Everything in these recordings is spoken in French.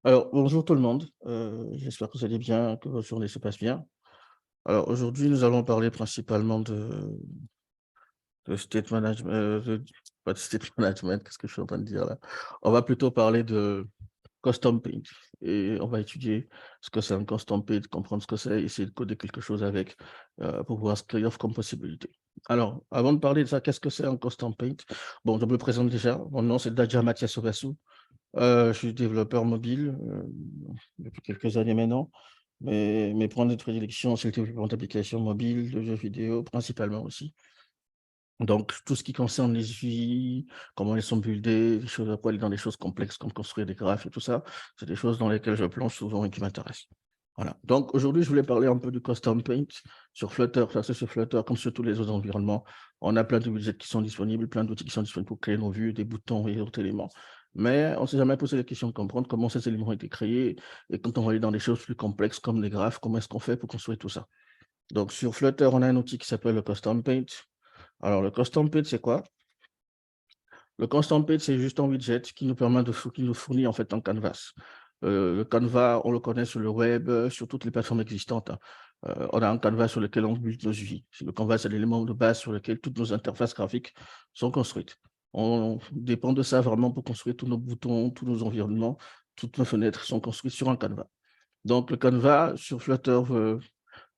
Alors, bonjour tout le monde. J'espère que vous allez bien, que votre journée se passe bien. Alors, aujourd'hui, nous allons parler principalement de state management, pas de state management, qu'est-ce que je suis en train de dire là? On va plutôt parler de custom paint et on va étudier ce que c'est un custom paint, comprendre ce que c'est, essayer de coder quelque chose avec pour voir ce qu'il offre comme possibilité. Alors, avant de parler de ça, qu'est-ce que c'est un custom paint? Bon, je me présente déjà. Mon nom, c'est Dadja Mathias Ovasu. Je suis développeur mobile, depuis quelques années maintenant. Mes points de prédilection, c'est le développement d'applications mobiles, de jeux vidéo principalement aussi. Donc tout ce qui concerne les UI, comment elles sont buildées, les choses après aller dans des choses complexes comme construire des graphes et tout ça, c'est des choses dans lesquelles je plonge souvent et qui m'intéressent. Voilà. Donc aujourd'hui, je voulais parler un peu du custom paint sur Flutter. Ça, c'est sur Flutter comme sur tous les autres environnements. On a plein de widgets qui sont disponibles, plein d'outils qui sont disponibles pour créer nos vues, des boutons et autres éléments. Mais on ne s'est jamais posé la question de comprendre comment ces éléments ont été créés et quand on va aller dans des choses plus complexes comme des graphes, comment est-ce qu'on fait pour construire tout ça. Donc sur Flutter, on a un outil qui s'appelle le custom paint. Alors, le custom paint, c'est quoi? Le custom paint, c'est juste un widget qui nous permet qui nous fournit en fait un canvas. Le canvas, on le connaît sur le web, sur toutes les plateformes existantes, hein. On a un canvas sur lequel on build nos UI. Le canvas, c'est l'élément de base sur lequel toutes nos interfaces graphiques sont construites. On dépend de ça vraiment pour construire tous nos boutons, tous nos environnements, toutes nos fenêtres sont construites sur un canvas. Donc, le canvas sur Flutter,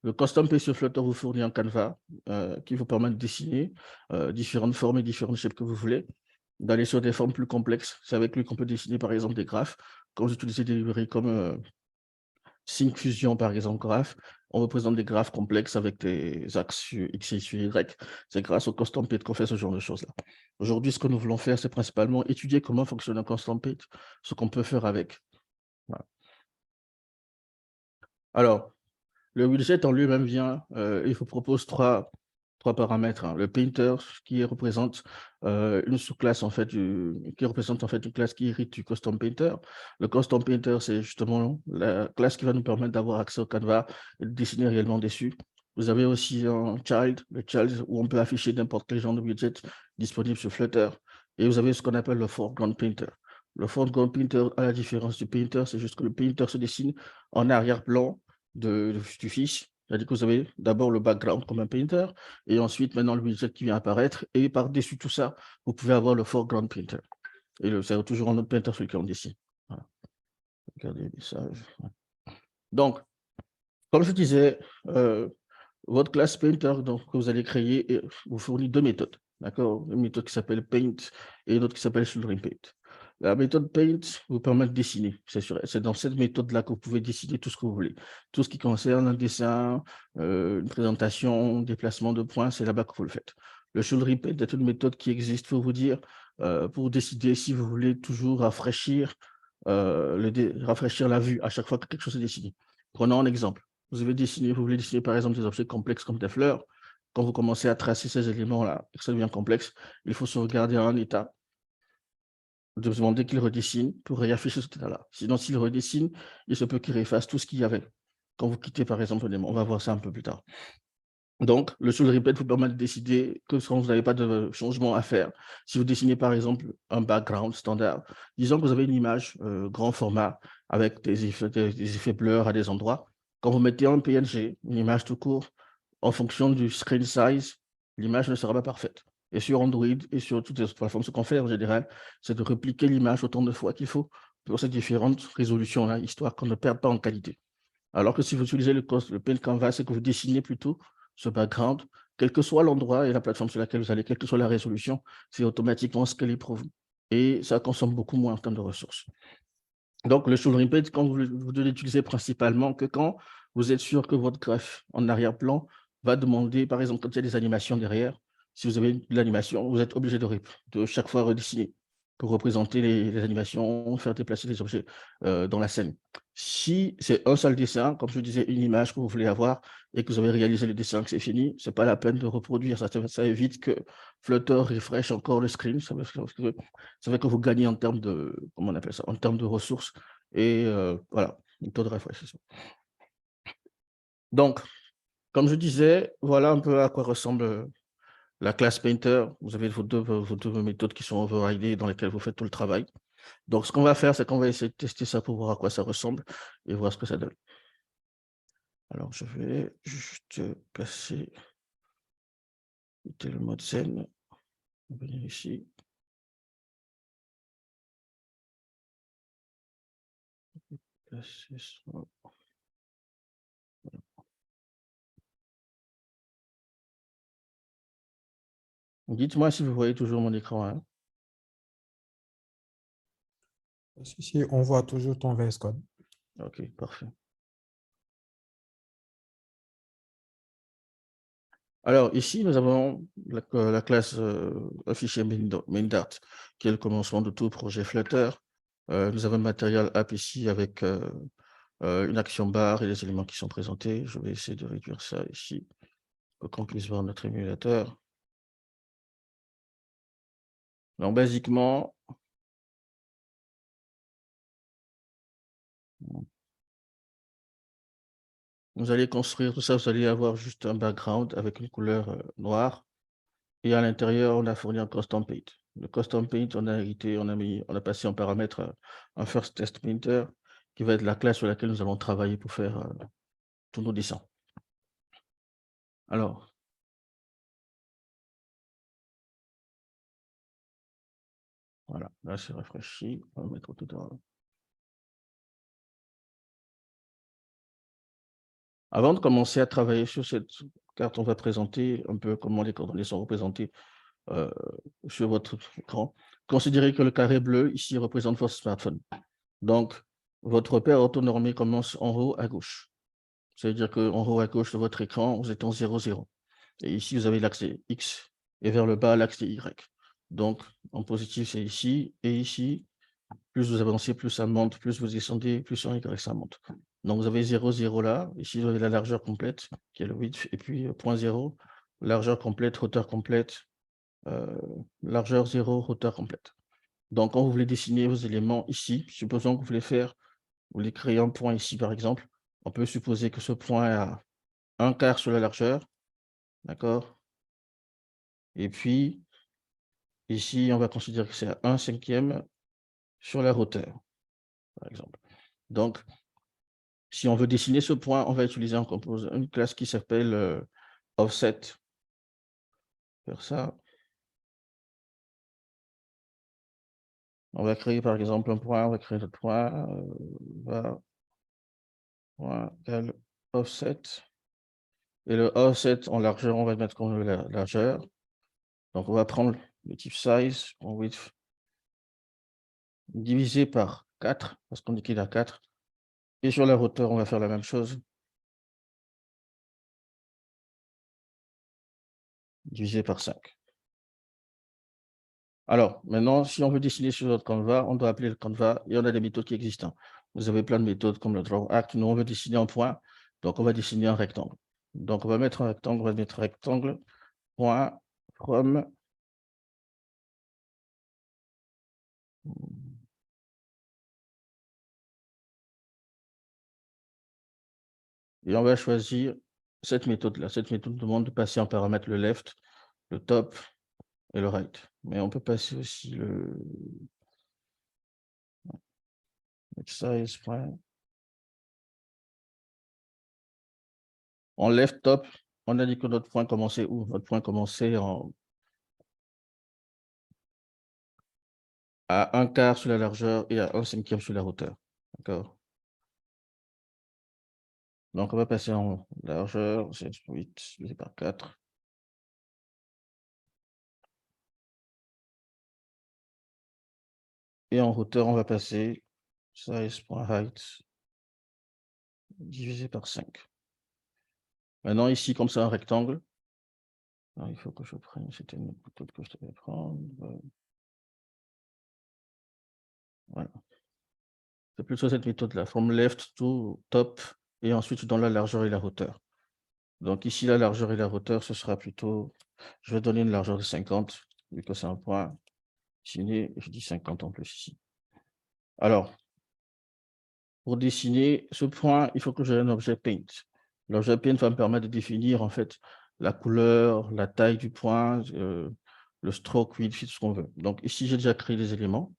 le custom paint sur Flutter vous fournit un canevas qui vous permet de dessiner différentes formes et différentes shapes que vous voulez, d'aller sur des formes plus complexes. C'est avec lui qu'on peut dessiner par exemple des graphes. Quand j'utilisais des librairies comme Syncfusion par exemple Graph, on représente des graphes complexes avec des axes sur X et sur Y. C'est grâce au custom paint qu'on fait ce genre de choses-là. Aujourd'hui, ce que nous voulons faire, c'est principalement étudier comment fonctionne un custom paint, ce qu'on peut faire avec. Voilà. Alors, le widget en lui-même vient, il vous propose trois paramètres, hein. Le painter qui représente une sous-classe en fait qui représente en fait une classe qui hérite du custom painter. Le custom painter, c'est justement la classe qui va nous permettre d'avoir accès au canevas et de dessiner réellement dessus. Vous avez aussi un child, le child où on peut afficher n'importe quel genre de widget disponible sur Flutter. Et vous avez ce qu'on appelle le foreground painter. Le foreground painter, à la différence du painter, c'est juste que le painter se dessine en arrière-plan du fiche. C'est-à-dire que vous avez d'abord le background comme un painter, et ensuite, maintenant, le widget qui vient apparaître, et par-dessus tout ça, vous pouvez avoir le foreground painter. Et c'est toujours un autre painter sur lequel on dessine. Voilà. Regardez les messages. Donc, comme je disais, votre classe painter donc, que vous allez créer vous fournit deux méthodes. D'accord? Une méthode qui s'appelle paint et une autre qui s'appelle shouldering paint. La méthode paint vous permet de dessiner. C'est dans cette méthode-là que vous pouvez dessiner tout ce que vous voulez. Tout ce qui concerne un dessin, une présentation, déplacement de points, c'est là-bas que vous le faites. Le shouldering paint est une méthode qui existe, pour vous dire, pour décider si vous voulez toujours rafraîchir, rafraîchir la vue à chaque fois que quelque chose est dessiné. Prenons un exemple. Vous voulez dessiner par exemple des objets complexes comme des fleurs. Quand vous commencez à tracer ces éléments-là, et que ça devient complexe, il faut se regarder en un état, de se demander qu'il redessine pour réafficher cet état-là. Sinon, s'il redessine, il se peut qu'il efface tout ce qu'il y avait. Quand vous quittez par exemple un élément, on va voir ça un peu plus tard. Donc, le should repeat vous permet de décider que quand vous n'avez pas de changement à faire, si vous dessinez par exemple un background standard, disons que vous avez une image grand format avec des effets blurs à des endroits, quand vous mettez un PNG, une image tout court, en fonction du screen size, l'image ne sera pas parfaite. Et sur Android et sur toutes les autres plateformes, ce qu'on fait en général, c'est de répliquer l'image autant de fois qu'il faut pour ces différentes résolutions-là, histoire qu'on ne perde pas en qualité. Alors que si vous utilisez le Paint Canvas et que vous dessinez plutôt ce background, quel que soit l'endroit et la plateforme sur laquelle vous allez, quelle que soit la résolution, c'est automatiquement scalé pour vous. Et ça consomme beaucoup moins en termes de ressources. Donc, le shouldering paint, quand vous devez l'utiliser principalement que quand vous êtes sûr que votre graphe en arrière-plan va demander, par exemple, quand il y a des animations derrière, si vous avez de l'animation, vous êtes obligé de chaque fois redessiner pour représenter les animations, faire déplacer les objets dans la scène. Si c'est un seul dessin, comme je disais, une image que vous voulez avoir et que vous avez réalisé le dessin, que c'est fini, c'est pas la peine de reproduire. Ça évite que Flutter refresh encore le screen. Ça fait que vous gagnez en termes de, comment on appelle ça, en termes de ressources et voilà, le taux de rafraîchissement. Donc, comme je disais, voilà un peu à quoi ressemble la classe Painter. Vous avez vos deux méthodes qui sont overridées dans lesquelles vous faites tout le travail. Donc, ce qu'on va faire, c'est qu'on va essayer de tester ça pour voir à quoi ça ressemble et voir ce que ça donne. Alors, je vais juste passer le mode scène. On va venir ici. Passer ça. Dites-moi si vous voyez toujours mon écran, hein. Si, on voit toujours ton VS Code. OK, parfait. Alors ici, nous avons la classe, un fichier main.dart, qui est le commencement de tout projet Flutter. Nous avons le matériel app ici avec, une action barre et les éléments qui sont présentés. Je vais essayer de réduire ça ici, pour qu'on puisse voir notre émulateur. Donc basiquement vous allez construire tout ça, vous allez avoir juste un background avec une couleur, noire et à l'intérieur, on a fourni un custom paint. Le custom paint, on a hérité, on a passé en paramètre, un first test painter qui va être la classe sur laquelle nous allons travailler pour faire, tous nos dessins. Alors, voilà, là c'est rafraîchi, on va mettre tout en avant de commencer à travailler sur cette carte, on va présenter un peu comment les coordonnées sont représentées, heu, sur votre écran. Considérez que le carré bleu ici représente votre smartphone. Donc, votre repère orthonormé commence en haut à gauche. C'est-à-dire qu'en haut à gauche de votre écran, vous êtes en 0, 0. Et ici, vous avez l'axe X et vers le bas, l'axe Y. Donc, en positif, c'est ici et ici. Plus vous avancez, plus ça monte, plus vous descendez, plus en Y, ça monte. Donc, vous avez 0, 0 là. Ici, vous avez la largeur complète, qui est le width, et puis point 0, largeur complète, hauteur complète, largeur 0, hauteur complète. Donc, quand vous voulez dessiner vos éléments ici, supposons que vous voulez faire, vous voulez créer un point ici, par exemple, on peut supposer que ce point a un quart sur la largeur, d'accord? Et puis, ici, on va considérer que c'est à 1/5 sur la hauteur, par exemple. Donc, si on veut dessiner ce point, on va utiliser une classe qui s'appelle offset. Faire ça. On va créer par exemple un point, on va créer notre point, va, point, égale offset. Et le offset en largeur, on va le mettre comme la largeur. Donc, on va prendre le type size en width divisé par 4, parce qu'on dit qu'il a 4. Et sur la hauteur, on va faire la même chose. Divisé par 5. Alors, maintenant, si on veut dessiner sur notre Canva, on doit appeler le Canva et on a des méthodes qui existent. Vous avez plein de méthodes comme le Draw Act. Nous, on veut dessiner un point, donc on va dessiner un rectangle. Donc, on va mettre un rectangle, on va mettre rectangle, point, from. Et on va choisir cette méthode-là. Cette méthode demande de passer en paramètre le left, le top et le right. Mais on peut passer aussi le size, point. En left top, on a dit que notre point commençait où? Notre point commençait à un quart sur la largeur et à 1/5 sur la hauteur. D'accord? Donc, on va passer en largeur, c'est 8 divisé par 4. Et en hauteur, on va passer size.height divisé par 5. Maintenant, ici, comme c'est un rectangle, alors, il faut que je prenne, c'était une méthode que je devais prendre. Voilà. C'est plutôt cette méthode-là, from left to top, et ensuite dans la largeur et la hauteur. Donc ici, la largeur et la hauteur, ce sera plutôt, je vais donner une largeur de 50, vu que c'est un point dessiné, je dis 50 en plus ici. Alors, pour dessiner ce point, il faut que j'ai un objet paint. L'objet paint va me permettre de définir en fait la couleur, la taille du point, le stroke width, tout ce qu'on veut. Donc ici, j'ai déjà créé les éléments.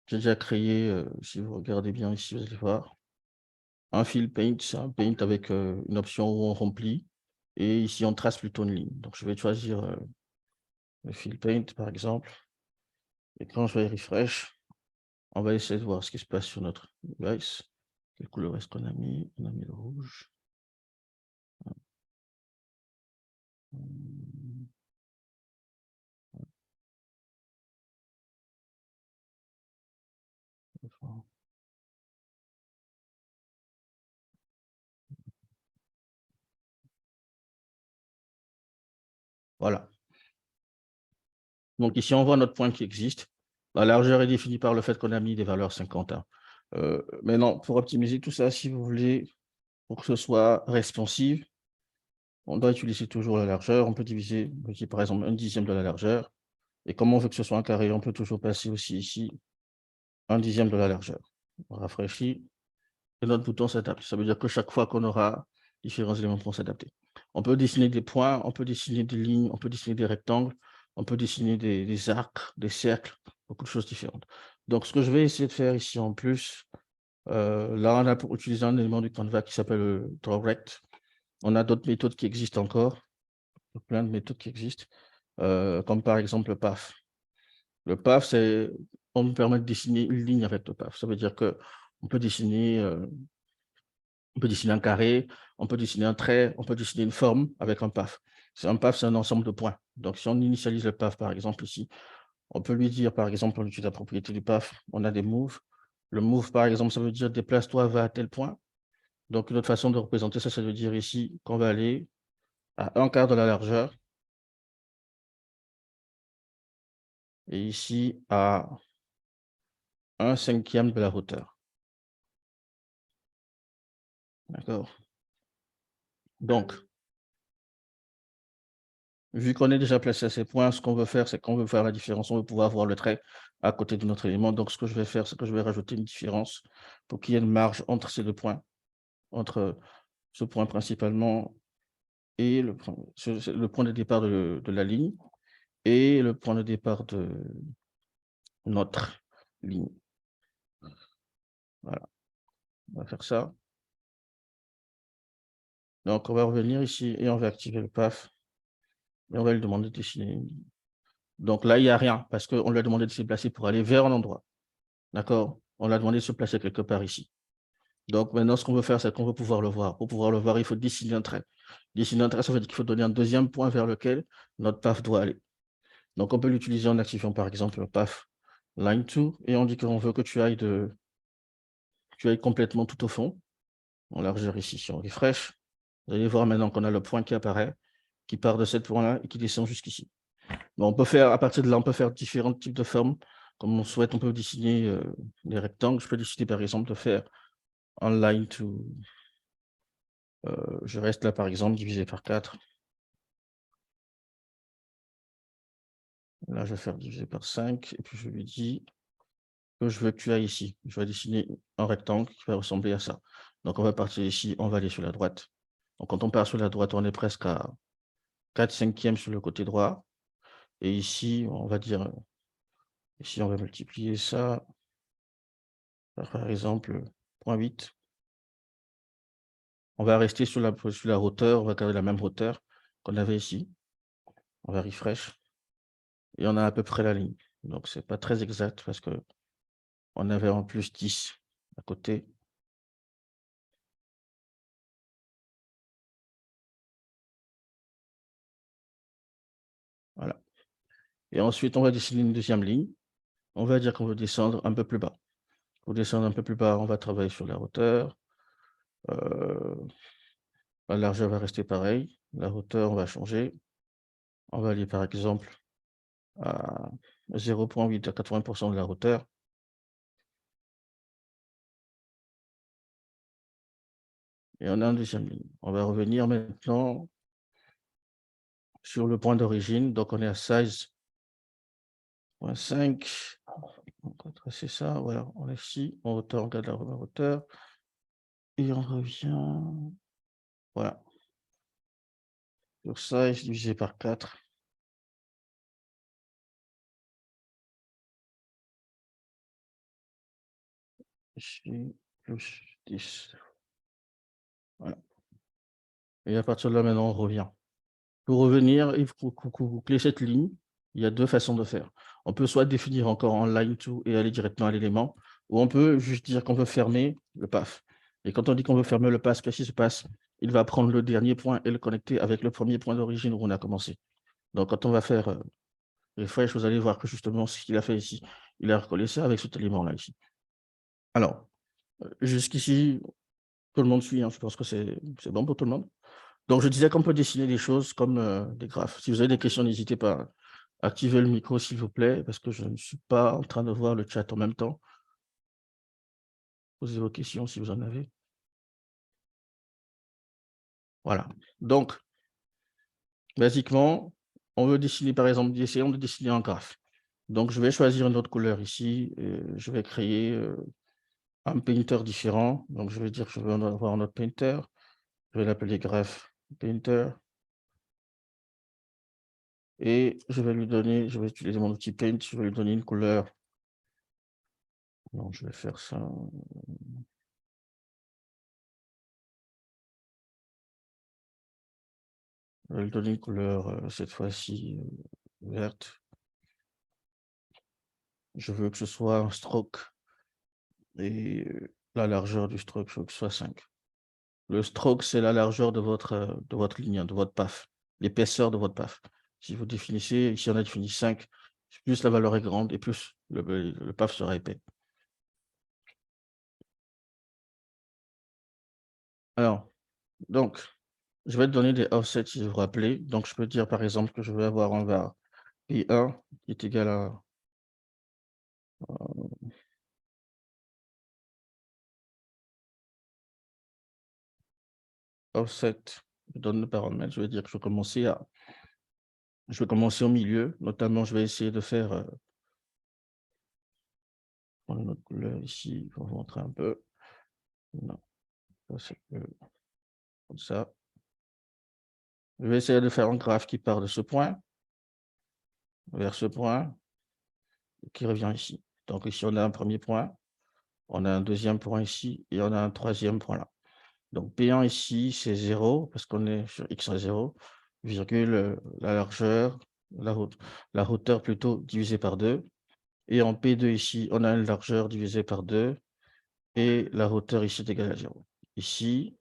J'ai déjà créé, si vous regardez bien ici, vous allez voir, un fill paint, c'est un paint avec une option où on remplit, et ici on trace plutôt une ligne. Donc je vais choisir le fill paint par exemple, et quand je vais refresh, on va essayer de voir ce qui se passe sur notre device. Quelle couleur est-ce qu'on a mis? On a mis le rouge. Hum, enfin, voilà. Donc ici, on voit notre point qui existe. La largeur est définie par le fait qu'on a mis des valeurs 50, hein. Maintenant, pour optimiser tout ça, si vous voulez, pour que ce soit responsive, on doit utiliser toujours la largeur. On peut diviser, par exemple, 1/10 de la largeur. Et comme on veut que ce soit un carré, on peut toujours passer aussi ici 1/10 de la largeur. On rafraîchit et notre bouton s'adapte. Ça veut dire que chaque fois qu'on aura différents éléments pour s'adapter. On peut dessiner des points, on peut dessiner des lignes, on peut dessiner des rectangles, on peut dessiner des arcs, des cercles, beaucoup de choses différentes. Donc, ce que je vais essayer de faire ici en plus, là, on a pour utiliser un élément du Canva qui s'appelle le DrawRect. On a d'autres méthodes qui existent encore, plein de méthodes qui existent, comme par exemple le PAF. Le PAF, on nous permet de dessiner une ligne avec le PAF. Ça veut dire qu'on peut dessiner un carré, on peut dessiner un trait, on peut dessiner une forme avec un PAF. Un PAF, c'est un ensemble de points. Donc, si on initialise le PAF, par exemple, ici, on peut lui dire, par exemple, on utilise la propriété du PAF, on a des moves. Le move, par exemple, ça veut dire déplace-toi, va à tel point. Donc, une autre façon de représenter ça, ça veut dire ici qu'on va aller à 1/4 de la largeur et ici à 1/5 de la hauteur. D'accord? Donc, vu qu'on est déjà placé à ces points, ce qu'on veut faire, c'est qu'on veut faire la différence. On veut pouvoir voir le trait à côté de notre élément. Donc, ce que je vais faire, c'est que je vais rajouter une différence pour qu'il y ait une marge entre ces deux points, entre ce point principalement et le point de départ de la ligne et le point de départ de notre ligne. Voilà, on va faire ça. Donc, on va revenir ici et on va activer le PAF et on va lui demander de dessiner. Donc là, il n'y a rien parce qu'on lui a demandé de se placer pour aller vers un endroit. D'accord? On lui a demandé de se placer quelque part ici. Donc maintenant, ce qu'on veut faire, c'est qu'on veut pouvoir le voir. Pour pouvoir le voir, il faut dessiner un trait. Dessiner un trait, ça veut dire qu'il faut donner un deuxième point vers lequel notre PAF doit aller. Donc on peut l'utiliser en activant par exemple le PAF Line to et on dit qu'on veut que tu ailles complètement tout au fond. En largeur ici, si on refresh, vous allez voir maintenant qu'on a le point qui apparaît, qui part de ce point-là et qui descend jusqu'ici. On peut faire, à partir de là, on peut faire différents types de formes. Comme on souhaite, on peut dessiner des rectangles. Je peux décider par exemple de faire un line to. Je reste là par exemple, divisé par 4. Là, je vais faire divisé par 5. Et puis je lui dis que je veux que tu ailles ici. Je vais dessiner un rectangle qui va ressembler à ça. Donc on va partir ici, on va aller sur la droite. Donc quand on part sur la droite, on est presque à 4/5 sur le côté droit. Et ici, on va dire, ici on va multiplier ça par exemple 0,8. On va rester sur la hauteur, on va garder la même hauteur qu'on avait ici. On va refresh et on a à peu près la ligne. Donc c'est pas très exact parce que on avait en plus 10 à côté. Voilà. Et ensuite, on va dessiner une deuxième ligne. On va dire qu'on veut descendre un peu plus bas. Pour descendre un peu plus bas, on va travailler sur la hauteur. La largeur va rester pareille. La hauteur, on va changer. On va aller par exemple à 0,8 à 80% de la hauteur. Et on a une deuxième ligne. On va revenir maintenant sur le point d'origine. Donc, on est à 16,5. On va tracer ça. Voilà, on est ici. En hauteur, on regarde la hauteur. Et on revient. Voilà. Sur 16 divisé par 4. ici, plus 10. Voilà. Et à partir de là, maintenant, on revient. Pour revenir, il faut boucler cette ligne. Il y a deux façons de faire. On peut soit définir encore en line to et aller directement à l'élément, ou on peut juste dire qu'on veut fermer le path. Et quand on dit qu'on veut fermer le path, qu'est-ce qui se passe? Il va prendre le dernier point et le connecter avec le premier point d'origine où on a commencé. Donc, quand on va faire refresh, vous allez voir que justement, ce qu'il a fait ici, il a recollé ça avec cet élément-là ici. Alors, jusqu'ici, tout le monde suit, hein, je pense que c'est bon pour tout le monde. Donc, je disais qu'on peut dessiner des choses comme des graphes. Si vous avez des questions, n'hésitez pas à activer le micro, s'il vous plaît, parce que je ne suis pas en train de voir le chat en même temps. Posez vos questions si vous en avez. Voilà. Donc, basiquement, on veut dessiner, par exemple, essayons de dessiner un graphe. Donc, je vais choisir une autre couleur ici. Et je vais créer un painter différent. Donc, je vais dire que je veux avoir un autre painter. Je vais l'appeler graph painter. Et je vais lui donner, je vais utiliser mon outil paint, je vais lui donner une couleur. Donc, je vais faire ça. Je vais lui donner une couleur, cette fois-ci, verte. Je veux que ce soit un stroke. Et la largeur du stroke, je veux que ce soit 5. Le stroke, c'est la largeur de votre ligne, de votre path, l'épaisseur de votre path. Si vous définissez, ici on a défini 5, plus la valeur est grande et plus le path sera épais. Alors, donc, je vais te donner des offsets si vous vous rappelez. Donc, je peux dire par exemple que je veux avoir un var P1 qui est égal à offset, je donne le paramètre, je vais dire que je vais commencer au milieu, notamment je vais essayer de faire prendre une autre couleur ici pour vous montrer un peu. Non, ça c'est comme ça. Je vais essayer de faire un graphe qui part de ce point vers ce point et qui revient ici. Donc ici on a un premier point, on a un deuxième point ici et on a un troisième point là. Donc P1 ici c'est 0 parce qu'on est sur x à 0, virgule la largeur, la hauteur plutôt divisée par 2. Et en P2 ici, on a une largeur divisée par 2 et la hauteur ici est égale à 0. Ici,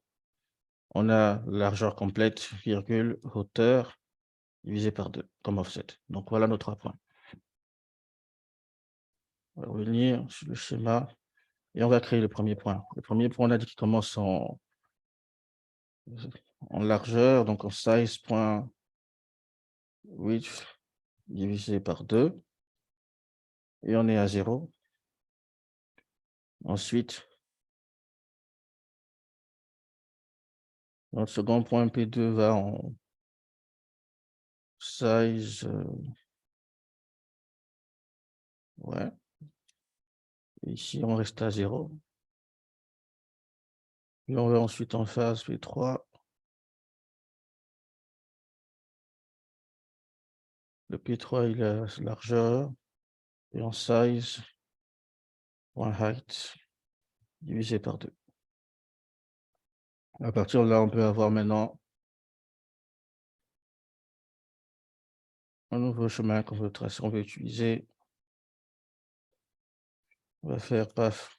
on a largeur complète, virgule, hauteur divisé par 2 comme offset. Donc voilà nos 3 points. On va revenir sur le schéma et on va créer le premier point. Le premier point, on a dit qu'il commence en largeur, donc en size.width divisé par 2 et on est à 0. Ensuite, notre second point P2 va en size, ouais. Et ici, on reste à 0. Et on va ensuite en phase P3. Le P3, il a largeur et en size, height divisé par 2. À partir de là, on peut avoir maintenant un nouveau chemin qu'on veut tracer, on veut utiliser. On va faire path,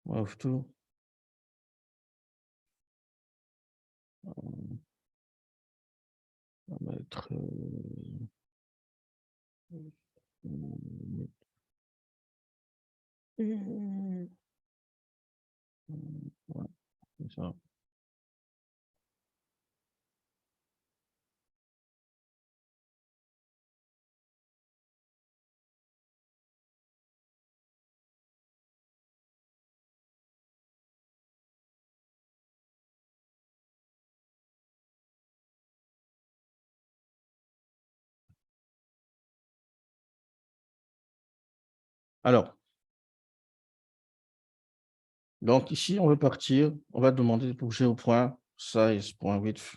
move to. On va mettre ouais, comme ça. Alors, donc ici, on veut partir, on va demander de bouger au point size.width.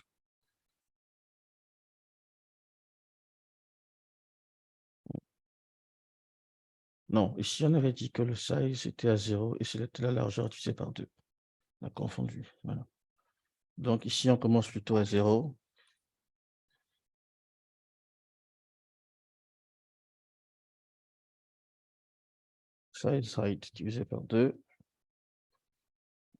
Non, ici, on avait dit que le size était à 0 et c'était la largeur divisée par 2. On a confondu. Voilà. Donc ici, on commence plutôt à 0. Size height divisé par 2.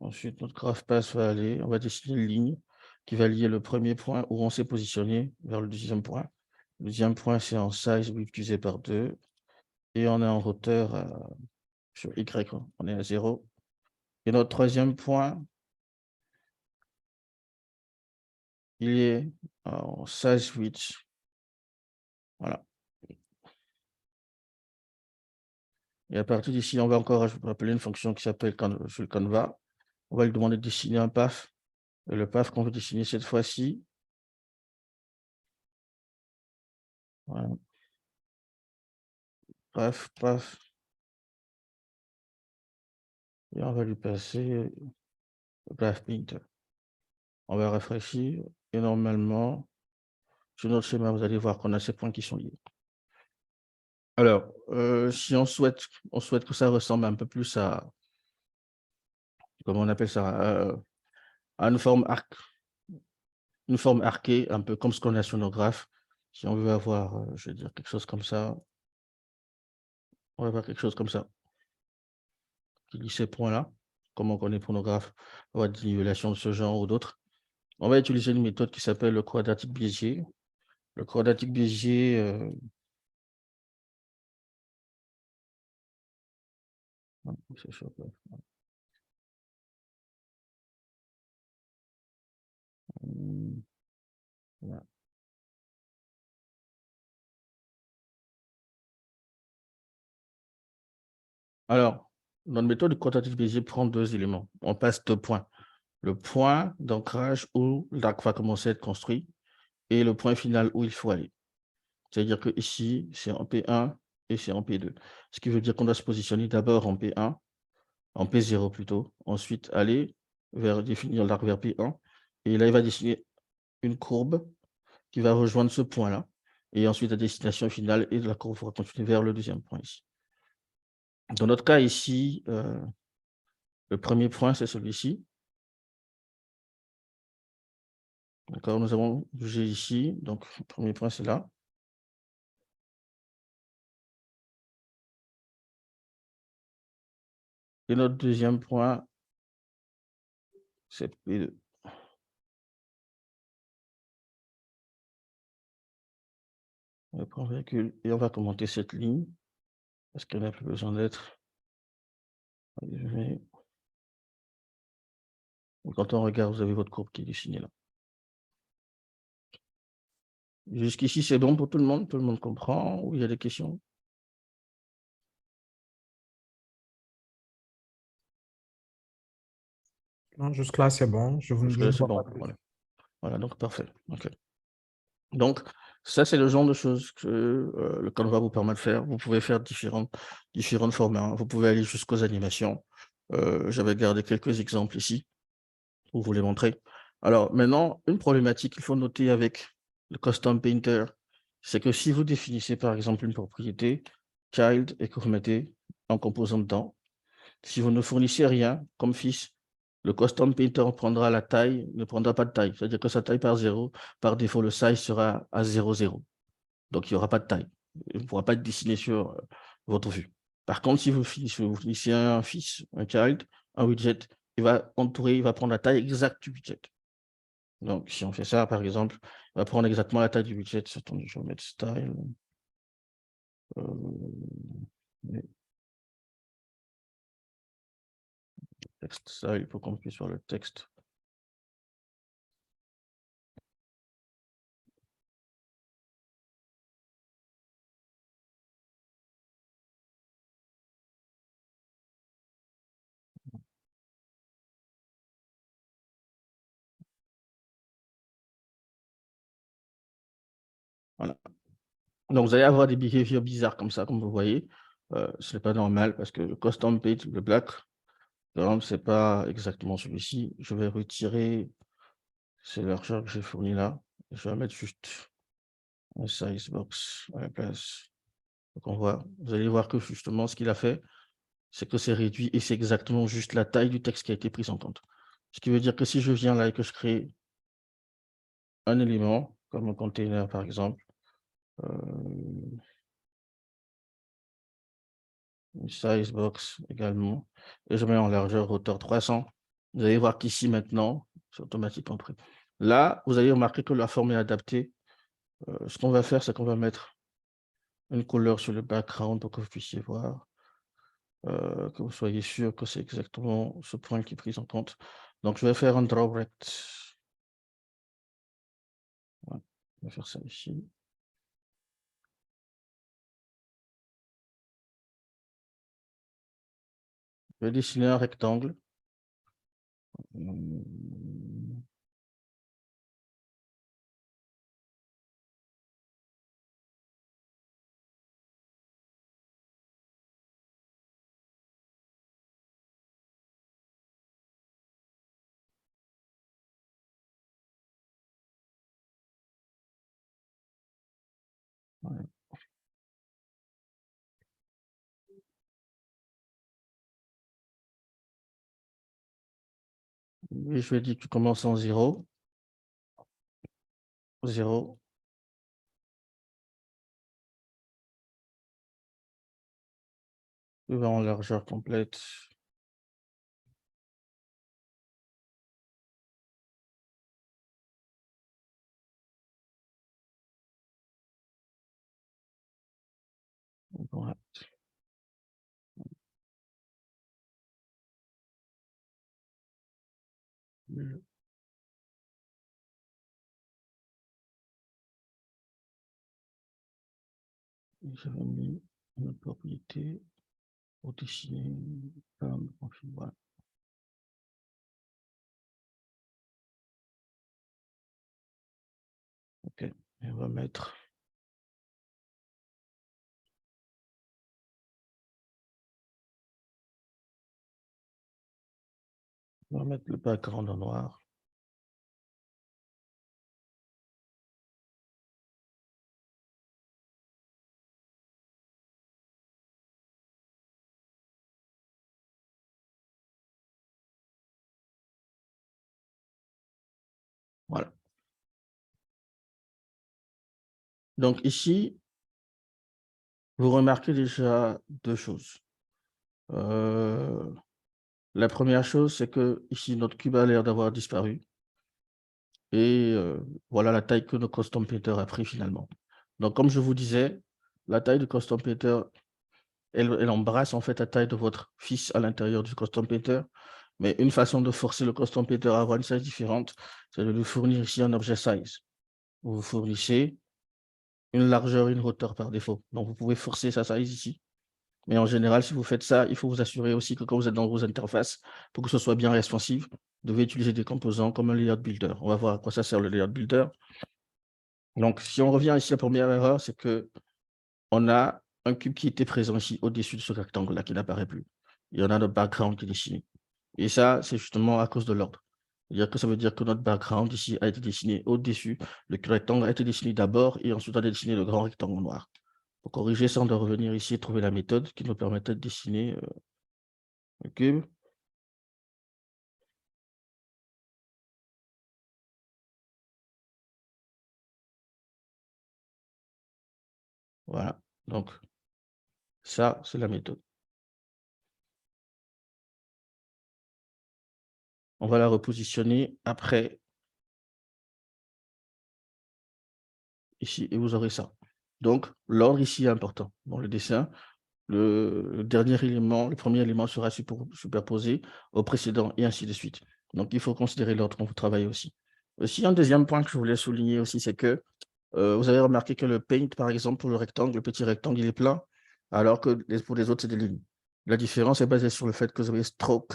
Ensuite, notre graphe passe va aller, on va dessiner une ligne qui va lier le premier point où on s'est positionné vers le deuxième point. Le deuxième point, c'est en size width divisé par 2. Et on est en hauteur sur Y, on est à 0. Et notre troisième point, il est en size width. Voilà. Et à partir d'ici, on va encore appeler une fonction qui s'appelle sur le Canva. On va lui demander de dessiner un path. Et le path qu'on veut dessiner cette fois-ci, voilà. Path. Et on va lui passer le path painter. On va rafraîchir. Et normalement, sur notre schéma, vous allez voir qu'on a ces points qui sont liés. Alors, si on souhaite que ça ressemble un peu plus à, comment on appelle ça, à une forme arquée, un peu comme ce qu'on a sur nos graphes. Si on veut avoir, je vais dire quelque chose comme ça, on va avoir quelque chose comme ça, qui lie ces points-là, comme on connaît pour nos graphes, on va des nivelations de ce genre ou d'autres. On va utiliser une méthode qui s'appelle le quadratique Bézier. Le quadratique Bézier, c'est chaud, quoi. Voilà. Alors, notre méthode de quadratique Bézier prend deux éléments. On passe deux points. Le point d'ancrage où l'arc va commencer à être construit et le point final où il faut aller. C'est-à-dire que ici, c'est en P1 et c'est en P2. Ce qui veut dire qu'on doit se positionner d'abord en P1, en P0 plutôt, ensuite aller définir l'arc vers P1, et là, il va dessiner une courbe qui va rejoindre ce point-là, et ensuite la destination finale, et la courbe va continuer vers le deuxième point ici. Dans notre cas ici, le premier point, c'est celui-ci. D'accord, nous avons bougé ici, donc le premier point, c'est là. Et notre deuxième point, c'est P2. On va prendre un virgule et on va commenter cette ligne, parce qu'elle n'a plus besoin d'être. Quand on regarde, vous avez votre courbe qui est dessinée là. Jusqu'ici, c'est bon pour tout le monde? Tout le monde comprend? Ou il y a des questions? Non, jusque-là, c'est bon. Je Jusque-là, ne c'est vois pas bon. plus. Voilà. Voilà, donc parfait. OK. Donc, ça, c'est le genre de choses que le Canva vous permet de faire. Vous pouvez faire différents formats. Vous pouvez aller jusqu'aux animations. J'avais gardé quelques exemples ici pour vous les montrer. Alors, maintenant, une problématique qu'il faut noter avec le Custom Painter, c'est que si vous définissez, par exemple, une propriété, child, et que vous mettez un composant dedans, si vous ne fournissez rien comme fils, le Custom Painter prendra la taille, ne prendra pas de taille. C'est-à-dire que sa taille par 0, par défaut, le size sera à 0, 0. Donc, il n'y aura pas de taille. Il ne pourra pas être dessiné sur votre vue. Par contre, si vous finissez un fils, un child, un widget, il va entourer, il va prendre la taille exacte du widget. Donc, si on fait ça, par exemple, il va prendre exactement la taille du widget. Attendez, je vais mettre style. Texte style pour qu'on puisse voir le texte. Voilà. Donc, vous allez avoir des behaviors bizarres comme ça, comme vous voyez. Ce n'est pas normal parce que le custom page, le black, par exemple, ce n'est pas exactement celui-ci. Je vais retirer, c'est l'argent que j'ai fourni là. Je vais mettre juste un size box à la place. Donc vous allez voir que justement, ce qu'il a fait, c'est que c'est réduit et c'est exactement juste la taille du texte qui a été prise en compte. Ce qui veut dire que si je viens là et que je crée un élément, comme un container par exemple, une size box également, et je mets en largeur hauteur 300, vous allez voir qu'ici maintenant, c'est automatiquement pris. Là, vous allez remarquer que la forme est adaptée. Ce qu'on va faire, c'est qu'on va mettre une couleur sur le background pour que vous puissiez voir, que vous soyez sûr que c'est exactement ce point qui est pris en compte. Donc, je vais faire un draw rect. Ouais, je vais faire ça ici. Je vais dessiner un rectangle. Ouais. Et je vais dire que tu commences en 0, 0. Tu vas en largeur complète. Voilà. J'avais mis une propriété pour dessiner un profil. Voilà. Ok. Et on va mettre le background en noir. Voilà. Donc ici, vous remarquez déjà deux choses. La première chose, c'est que ici, notre cube a l'air d'avoir disparu. Et voilà la taille que le custom painter a pris finalement. Donc, comme je vous disais, la taille du custom painter, elle embrasse en fait la taille de votre fils à l'intérieur du custom painter. Mais une façon de forcer le custom painter à avoir une size différente, c'est de lui fournir ici un objet size. Vous fournissez une largeur, une hauteur par défaut. Donc, vous pouvez forcer sa size ici. Mais en général, si vous faites ça, il faut vous assurer aussi que quand vous êtes dans vos interfaces, pour que ce soit bien responsive, vous devez utiliser des composants comme un layout builder. On va voir à quoi ça sert le layout builder. Donc, si on revient ici, la première erreur, c'est que on a un cube qui était présent ici au-dessus de ce rectangle-là qui n'apparaît plus. Il y en a notre background qui est dessiné. Et ça, c'est justement à cause de l'ordre. C'est-à-dire que ça veut dire que notre background ici a été dessiné au-dessus. Le rectangle a été dessiné d'abord et ensuite on a dessiné le grand rectangle noir. Pour corriger ça, on doit revenir ici et trouver la méthode qui nous permettait de dessiner le cube. Voilà. Donc, ça, c'est la méthode. On va la repositionner après ici et vous aurez ça. Donc, l'ordre ici est important. Dans le dessin, le dernier élément, le premier élément sera superposé au précédent et ainsi de suite. Donc, il faut considérer l'ordre quand vous travaillez aussi. Aussi, un deuxième point que je voulais souligner aussi, c'est que vous avez remarqué que le paint, par exemple, pour le rectangle, le petit rectangle, il est plein, alors que pour les autres, c'est des lignes. La différence est basée sur le fait que vous avez stroke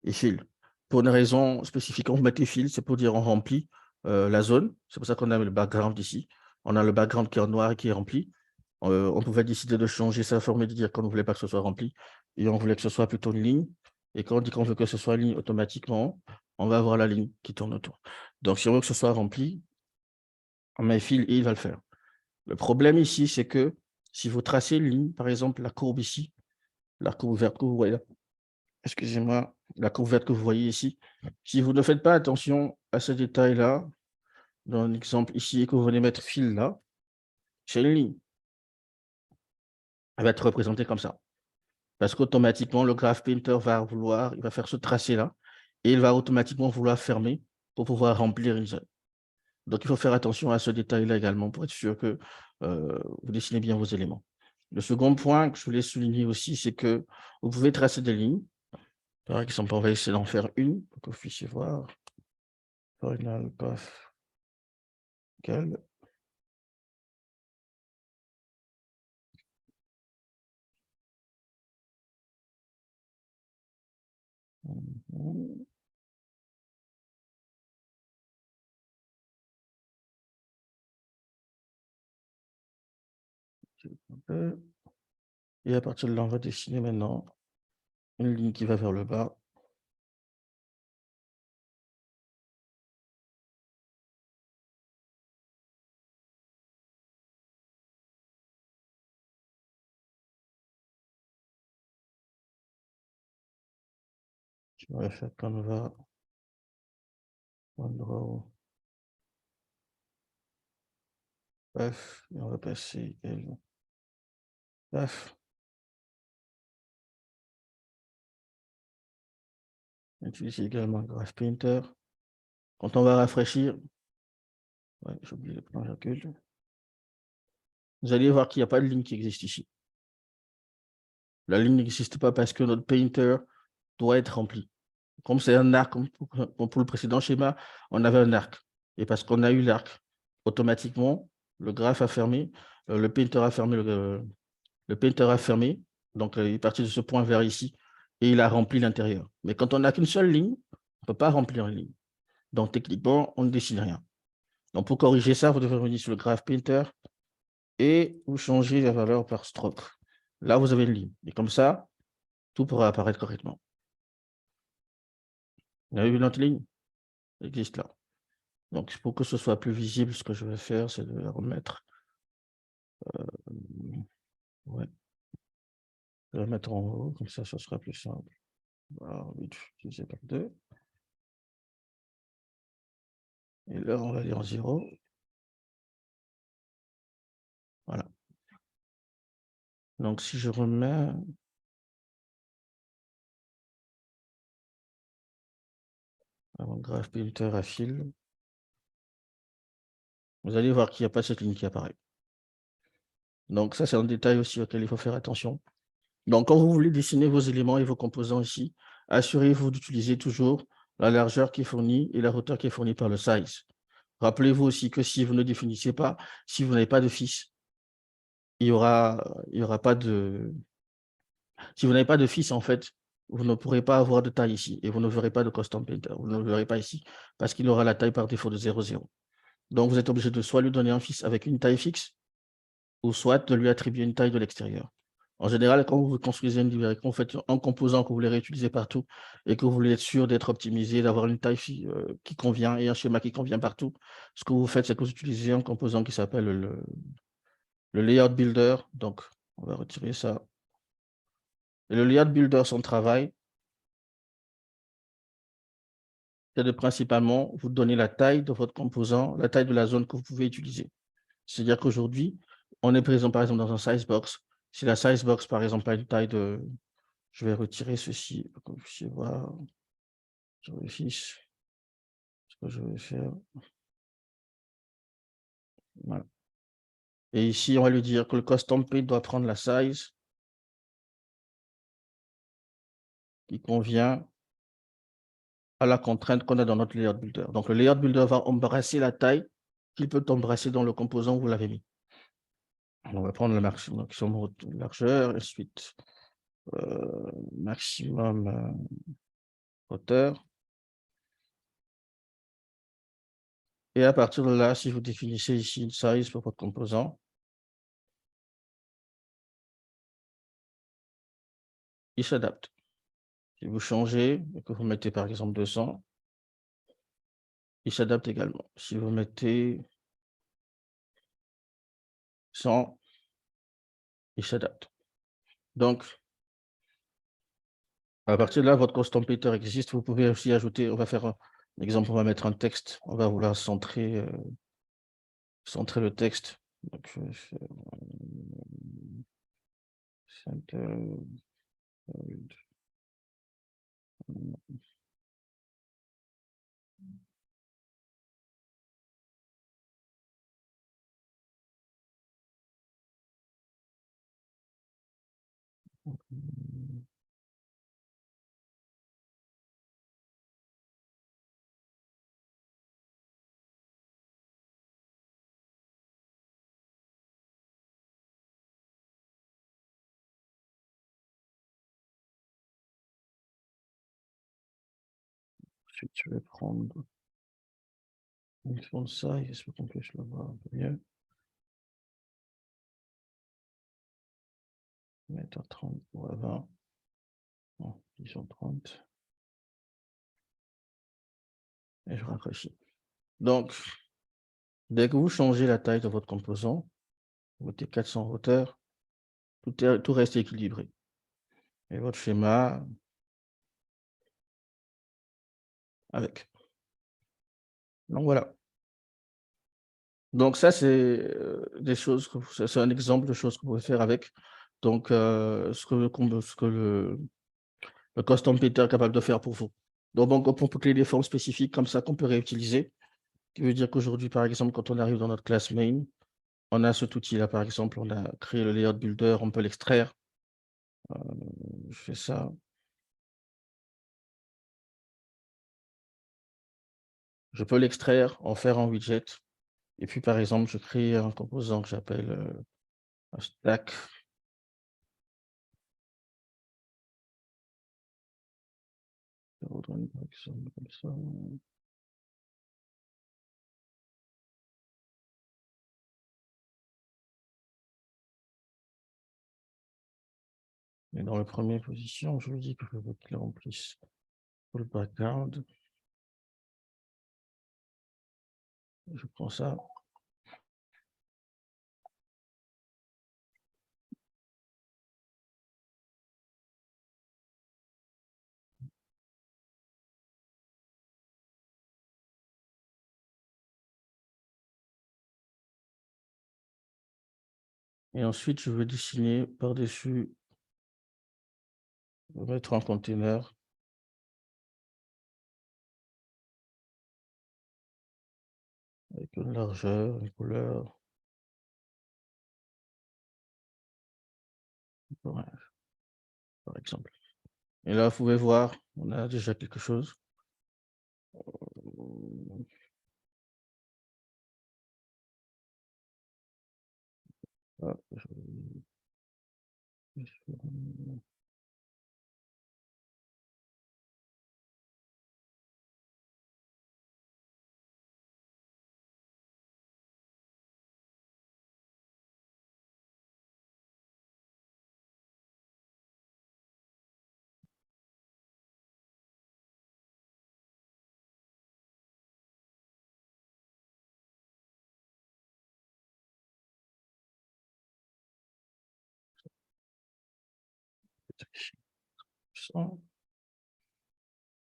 et fill. Pour une raison spécifique, quand vous mettez fill, c'est pour dire on remplit la zone. C'est pour ça qu'on a le background ici. On a le background qui est en noir et qui est rempli. On pouvait décider de changer sa forme et de dire qu'on ne voulait pas que ce soit rempli. Et on voulait que ce soit plutôt une ligne. Et quand on dit qu'on veut que ce soit une ligne automatiquement, on va avoir la ligne qui tourne autour. Donc, si on veut que ce soit rempli, on met fill et il va le faire. Le problème ici, c'est que Si vous tracez une ligne, par exemple, la courbe ici, la courbe verte que vous voyez là, excusez-moi, la courbe verte que vous voyez ici, si vous ne faites pas attention à ce détail-là, dans l'exemple ici, et que vous venez mettre fil là, c'est une ligne. Elle va être représentée comme ça. Parce qu'automatiquement, le Graph Painter il va faire ce tracé-là, et il va automatiquement vouloir fermer pour pouvoir remplir une zone. Donc, il faut faire attention à ce détail-là également pour être sûr que vous dessinez bien vos éléments. Le second point que je voulais souligner aussi, c'est que vous pouvez tracer des lignes. Par exemple, on va essayer d'en faire une pour que vous puissiez voir. Final Graph Cal. Et à partir de là, on va dessiner maintenant une ligne qui va vers le bas. On va faire Canva, OneDraw, paf, et on va passer elle, paf. Utiliser également Graph Painter. Quand on va rafraîchir, ouais, j'ai oublié le plan virgule. Vous allez voir qu'il n'y a pas de ligne qui existe ici. La ligne n'existe pas parce que notre Painter doit être rempli. Comme c'est un arc, comme pour le précédent schéma, on avait un arc. Et parce qu'on a eu l'arc, automatiquement, le graphe a fermé, le Painter a fermé, le Painter a fermé, donc il est parti de ce point vers ici, et il a rempli l'intérieur. Mais quand on n'a qu'une seule ligne, on ne peut pas remplir une ligne. Donc techniquement, on ne dessine rien. Donc pour corriger ça, vous devez revenir sur le Graph Painter et vous changez la valeur par stroke. Là, vous avez une ligne. Et comme ça, tout pourra apparaître correctement. Vous avez vu notre ligne? Elle existe là. Donc, pour que ce soit plus visible, ce que je vais faire, c'est de la remettre. Ouais. Je vais la mettre en haut, comme ça, ce sera plus simple. Voilà, 8 divisé par 2. Et là, on va aller en 0. Voilà. Donc, si je remets un Graph Painter à fil, vous allez voir qu'il n'y a pas cette ligne qui apparaît. Donc, ça, c'est un détail aussi auquel il faut faire attention. Donc, quand vous voulez dessiner vos éléments et vos composants ici, assurez-vous d'utiliser toujours la largeur qui est fournie et la hauteur qui est fournie par le size. Rappelez-vous aussi que si vous ne définissez pas, si vous n'avez pas de fils, il y aura pas de... Si vous n'avez pas de fils, en fait, vous ne pourrez pas avoir de taille ici et vous ne verrez pas de custom painter. Vous ne le verrez pas ici parce qu'il aura la taille par défaut de 0,0. Donc, vous êtes obligé de soit lui donner un fils avec une taille fixe ou soit de lui attribuer une taille de l'extérieur. En général, quand vous construisez une librairie, quand vous faites un composant que vous voulez réutiliser partout et que vous voulez être sûr d'être optimisé, d'avoir une taille qui convient et un schéma qui convient partout, ce que vous faites, c'est que vous utilisez un composant qui s'appelle le Layout Builder. Donc, on va retirer ça. Et le Layout Builder, son travail, c'est de principalement vous donner la taille de votre composant, la taille de la zone que vous pouvez utiliser. C'est-à-dire qu'aujourd'hui, on est présent, par exemple, dans un size box. Si la size box, par exemple, a une taille de... Je vais retirer ceci pour que vous puissiez voir. Je réfléchis ce que je vais faire. Voilà. Et ici, on va lui dire que le custom paint doit prendre la size qui convient à la contrainte qu'on a dans notre layout builder. Donc, le layout builder va embrasser la taille qu'il peut embrasser dans le composant où vous l'avez mis. On va prendre le maximum de largeur, ensuite maximum hauteur. Et à partir de là, si vous définissez ici une size pour votre composant, il s'adapte. Si vous changez et que vous mettez par exemple 200, il s'adapte également. Si vous mettez 100, il s'adapte. Donc, à partir de là, votre custom painter existe. Vous pouvez aussi ajouter, on va faire un exemple, on va mettre un texte, on va vouloir centrer le texte. Donc, je vais faire center, ensuite, je vais prendre une fond size, j'espère qu'on peut le voir un peu mieux. Mettre à 30 ou à 20. Bon, disons 30. Et je rafraîchis. Donc, dès que vous changez la taille de votre composant, vous mettez 400 en hauteur, tout reste équilibré. Et votre schéma avec. Donc voilà. Donc ça, c'est des choses, c'est un exemple de choses que vous pouvez faire avec. Donc, ce que le custom painter est capable de faire pour vous. Donc, on peut créer des formes spécifiques comme ça qu'on peut réutiliser. Ce qui veut dire qu'aujourd'hui, par exemple, quand on arrive dans notre classe main, on a cet outil-là, par exemple, on a créé le layout builder, on peut l'extraire. Je fais ça. Je peux l'extraire, en faire un widget. Et puis, par exemple, je crée un composant que j'appelle un stack. Comme ça. Et dans la première position, je lui dis que je veux qu'il remplisse le background. Je prends ça. Et ensuite, je veux dessiner par-dessus, mettre un container. Avec une largeur, une couleur. Par exemple. Et là, vous pouvez voir, on a déjà quelque chose.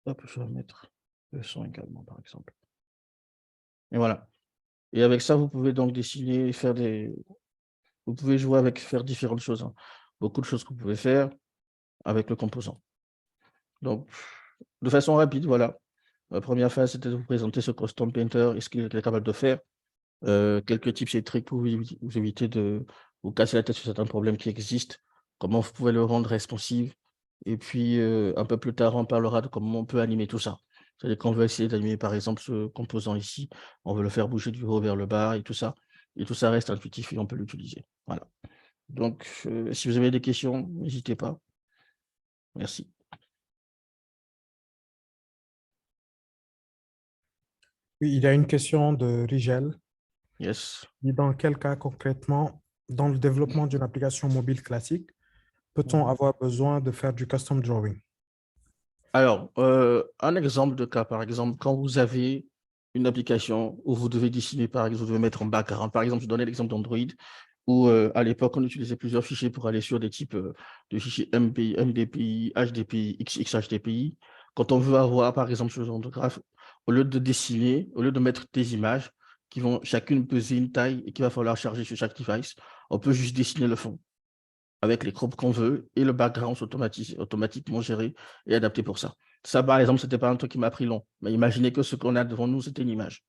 Hop, je vais mettre le son également, par exemple. Et voilà. Et avec ça, vous pouvez donc dessiner, faire des... Vous pouvez jouer avec, faire différentes choses. Hein. Beaucoup de choses que vous pouvez faire avec le composant. Donc, de façon rapide, voilà. La première phase, c'était de vous présenter ce custom painter et ce qu'il est capable de faire. Quelques tips et tricks pour vous éviter de vous casser la tête sur certains problèmes qui existent. Comment vous pouvez le rendre responsive. Et puis, un peu plus tard, on parlera de comment on peut animer tout ça. C'est-à-dire qu'on veut essayer d'animer, par exemple, ce composant ici. On veut le faire bouger du haut vers le bas et tout ça. Et tout ça reste intuitif et on peut l'utiliser. Voilà. Donc, si vous avez des questions, n'hésitez pas. Merci. Oui, il y a une question de Rigel. Yes. Dans quel cas concrètement, dans le développement d'une application mobile classique, peut-on avoir besoin de faire du custom drawing? Alors, un exemple de cas, par exemple, quand vous avez une application où vous devez dessiner, par exemple, vous devez mettre un background. Par exemple, je donnais l'exemple d'Android. où à l'époque, on utilisait plusieurs fichiers pour aller sur des types de fichiers MPI, MDPI, HDPI, XHDPI. Quand on veut avoir, par exemple, ce genre de graphe, au lieu de dessiner, au lieu de mettre des images qui vont chacune peser une taille et qu'il va falloir charger sur chaque device, on peut juste dessiner le fond avec les crops qu'on veut et le background automatiquement géré et adapté pour ça. Ça, par exemple, ce n'était pas un truc qui m'a pris long, mais imaginez que ce qu'on a devant nous, c'était une image.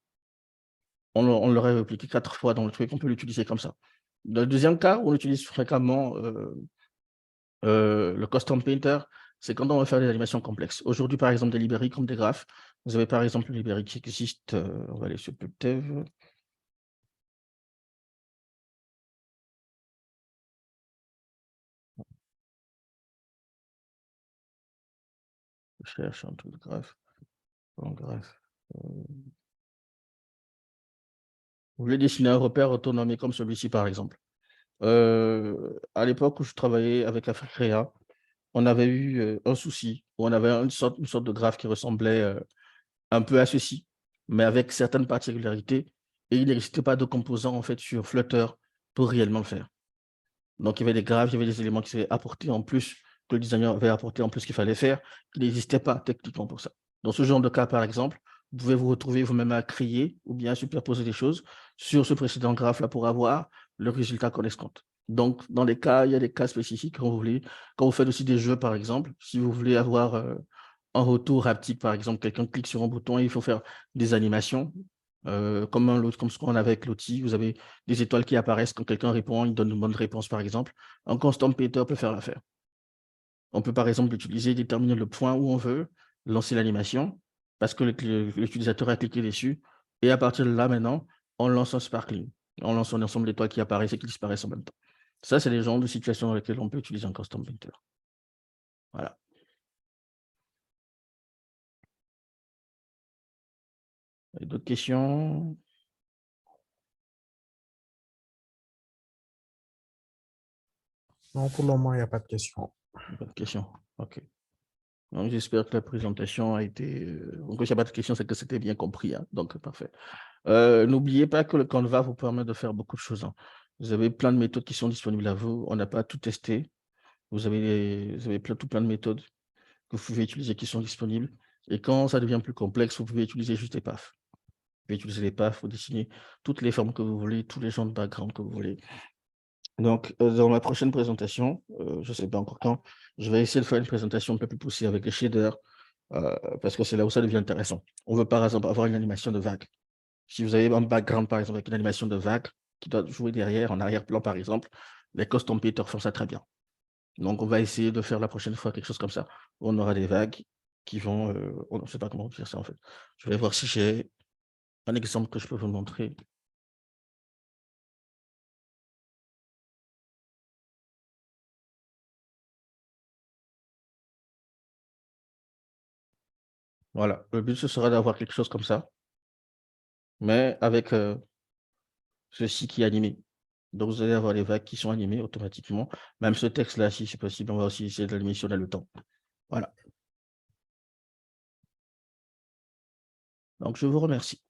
On l'aurait répliqué 4 fois dans le truc, on peut l'utiliser comme ça. Dans le deuxième cas, on utilise fréquemment le Custom Painter, c'est quand on veut faire des animations complexes. Aujourd'hui, par exemple, des librairies comme des graphes, vous avez par exemple une librairie qui existe, on va aller sur PubDev. Je cherche un truc de graphe. En graphe. Vous voulez dessiner un repère autonomé comme celui-ci, par exemple. À l'époque où je travaillais avec Africrea, on avait eu un souci, où on avait une sorte de graphe qui ressemblait un peu à ceci, mais avec certaines particularités, et il n'existait pas de composants en fait sur Flutter pour réellement le faire. Donc il y avait des graphes, il y avait des éléments qui s'étaient apportés en plus, que le designer avait apporté en plus qu'il fallait faire, qui n'existait pas techniquement pour ça. Dans ce genre de cas, par exemple, vous pouvez vous retrouver vous-même à créer ou bien superposer des choses sur ce précédent graphe-là pour avoir le résultat qu'on escompte. Donc, dans les cas, il y a des cas spécifiques quand vous voulez, quand vous faites aussi des jeux, par exemple, si vous voulez avoir un retour haptique, par exemple, quelqu'un clique sur un bouton et il faut faire des animations, comme ce qu'on a avec l'outil, vous avez des étoiles qui apparaissent quand quelqu'un répond, il donne une bonne réponse, par exemple. Un custom painter peut faire l'affaire. On peut, par exemple, utiliser, déterminer le point où on veut, lancer l'animation, parce que l'utilisateur a cliqué dessus, et à partir de là, maintenant, on lance un sparkling. On lance un ensemble d'étoiles qui apparaissent et qui disparaissent en même temps. Ça, c'est les genres de situations dans lesquelles on peut utiliser un custom painter. Voilà. D'autres questions? Non, pour le moment, il n'y a pas de questions. Pas de questions. OK. Donc, j'espère que la présentation a été... Donc, il n'y a pas de questions, c'est que c'était bien compris. Hein. Donc, parfait. N'oubliez pas que le Canva vous permet de faire beaucoup de choses. Hein. Vous avez plein de méthodes qui sont disponibles à vous. On n'a pas tout testé. Vous avez plein de méthodes que vous pouvez utiliser qui sont disponibles. Et quand ça devient plus complexe, vous pouvez utiliser juste les PAF. Vous pouvez utiliser les PAF pour dessiner toutes les formes que vous voulez, tous les genres de background que vous voulez. Donc, dans ma prochaine présentation, je ne sais pas encore quand, je vais essayer de faire une présentation un peu plus poussée avec les shaders, parce que c'est là où ça devient intéressant. On veut par exemple avoir une animation de vague. Si vous avez un background, par exemple, avec une animation de vague qui doit jouer derrière, en arrière-plan, par exemple, les custom painters font ça très bien. Donc, on va essayer de faire la prochaine fois quelque chose comme ça. On aura des vagues qui vont... on ne sait pas comment dire ça, en fait. Je vais voir si j'ai un exemple que je peux vous montrer. Voilà. Le but, ce sera d'avoir quelque chose comme ça, mais avec ceci qui est animé. Donc, vous allez avoir les vagues qui sont animées automatiquement. Même ce texte-là, si c'est possible, on va aussi essayer de l'animer si on a le temps. Voilà. Donc, je vous remercie.